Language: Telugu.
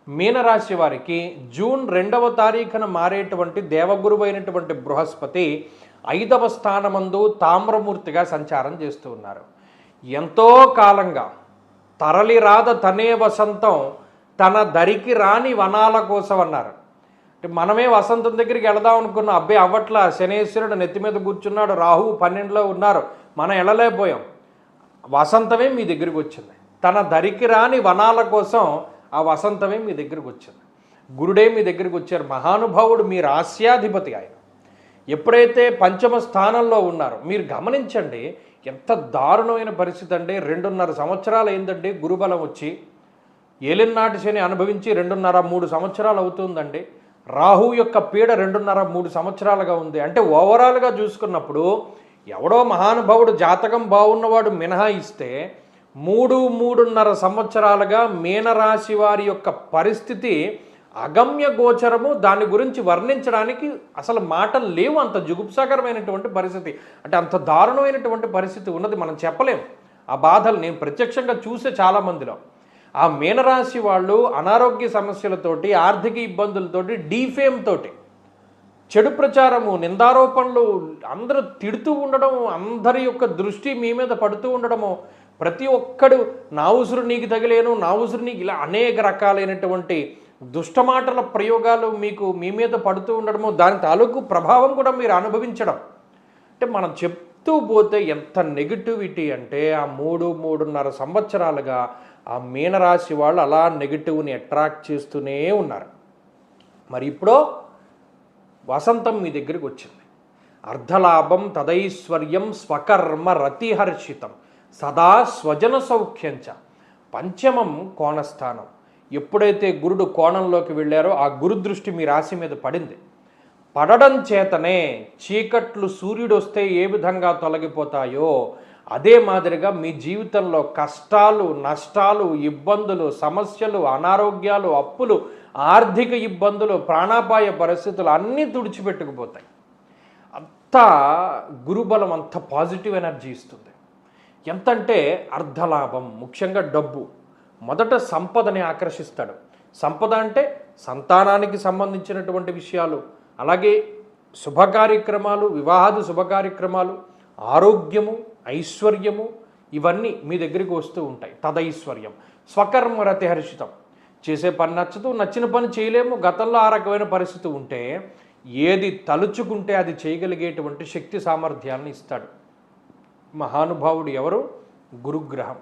మీనరాశి వారికి జూన్ 2వ తారీఖున మారేటువంటి దేవగురువు అయినటువంటి బృహస్పతి 5వ స్థానమందు తామ్రమూర్తిగా సంచారం చేస్తూ ఉన్నారు. ఎంతో కాలంగా తరలిరాద తనే వసంతం తన దరికి రాని వనాల కోసం అన్నారు. అంటే మనమే వసంతం దగ్గరికి వెళదాం అనుకున్నాం, అబ్బాయి అవ్వట్లా, శనేశ్వరుడు నెత్తి మీద కూర్చున్నాడు, రాహు 12లో ఉన్నారు, మనం వెళ్ళలేకపోయాం. వసంతమే మీ దగ్గరికి వచ్చింది. తన దరికి రాని వనాల కోసం ఆ వసంతమే మీ దగ్గరికి వచ్చింది. గురుడే మీ దగ్గరికి వచ్చారు. మహానుభావుడు, మీ రాస్యాధిపతి ఆయన. ఎప్పుడైతే పంచమ స్థానంలో ఉన్నారో మీరు గమనించండి, ఎంత దారుణమైన పరిస్థితి అండి. 2.5 సంవత్సరాలు అయిందండి గురుబలం వచ్చి. ఏలినాటి శని అనుభవించి 2.5-3 సంవత్సరాలు అవుతుందండి. రాహు యొక్క పీడ 2.5-3 సంవత్సరాలుగా ఉంది. అంటే ఓవరాల్గా చూసుకున్నప్పుడు ఎవడో మహానుభావుడు జాతకం బాగున్నవాడు మినహాయిస్తే 3-3.5 సంవత్సరాలుగా మీనరాశి వారి యొక్క పరిస్థితి అగమ్య గోచరము. దాని గురించి వర్ణించడానికి అసలు మాటలు లేవు. అంత జుగుప్సాకరమైనటువంటి పరిస్థితి, అంటే అంత దారుణమైనటువంటి పరిస్థితి ఉన్నది. మనం చెప్పలేము ఆ బాధలు. నేను ప్రత్యక్షంగా చూసే చాలామందిలో ఆ మీనరాశి వాళ్ళు అనారోగ్య సమస్యలతోటి, ఆర్థిక ఇబ్బందులతోటి, డీఫేమ్ తోటి, చెడు ప్రచారము, నిందారోపణలు, అందరూ తిడుతూ ఉండడం, అందరి యొక్క దృష్టి మీ మీద పడుతూ ఉండడము, ప్రతి ఒక్కడు నా ఉసురు నీకు తగిలేను, నా ఉసురు నీకు, ఇలా అనేక రకాలైనటువంటి దుష్టమాటల ప్రయోగాలు మీకు మీ మీద పడుతూ ఉండడము, దాని తాలూకు ప్రభావం కూడా మీరు అనుభవించడం. అంటే మనం చెప్తూ పోతే ఎంత నెగిటివిటీ అంటే ఆ 3-3.5 సంవత్సరాలుగా ఆ మీనరాశి వాళ్ళు అలా నెగిటివ్ని అట్రాక్ట్ చేస్తూనే ఉన్నారు. మరి ఇప్పుడు వసంతం మీ దగ్గరికి వచ్చింది. అర్ధలాభం తదైశ్వర్యం స్వకర్మ రతిహర్షితం సదా స్వజన సౌఖ్యంచ. పంచమం కోణస్థానం. ఎప్పుడైతే గురుడు కోణంలోకి వెళ్ళారో ఆ గురు దృష్టి మీ రాశి మీద పడింది. పడడం చేతనే చీకట్లు సూర్యుడు వస్తే ఏ విధంగా తొలగిపోతాయో అదే మాదిరిగా మీ జీవితంలో కష్టాలు, నష్టాలు, ఇబ్బందులు, సమస్యలు, అనారోగ్యాలు, అప్పులు, ఆర్థిక ఇబ్బందులు, ప్రాణాపాయ పరిస్థితులు అన్నీ తుడిచిపెట్టుకుపోతాయి. అంతా గురుబలం అంత పాజిటివ్ ఎనర్జీ ఇస్తుంది. ఎంతంటే అర్ధలాభం, ముఖ్యంగా డబ్బు. మొదట సంపదని ఆకర్షిస్తాడు. సంపద అంటే సంతానానికి సంబంధించినటువంటి విషయాలు, అలాగే శుభ కార్యక్రమాలు, వివాహాది శుభ కార్యక్రమాలు, ఆరోగ్యము, ఐశ్వర్యము, ఇవన్నీ మీ దగ్గరికి వస్తూ ఉంటాయి. తదైశ్వర్యం స్వకర్మ రతిహర్షితం. చేసే పని నచ్చదు, నచ్చిన పని చేయలేము. గతంలో ఆ రకమైన పరిస్థితి ఉంటే ఏది తలుచుకుంటే అది చేయగలిగేటువంటి శక్తి సామర్థ్యాలను ఇస్తాడు. మహానుభావుడు ఎవరు? గురుగ్రహం.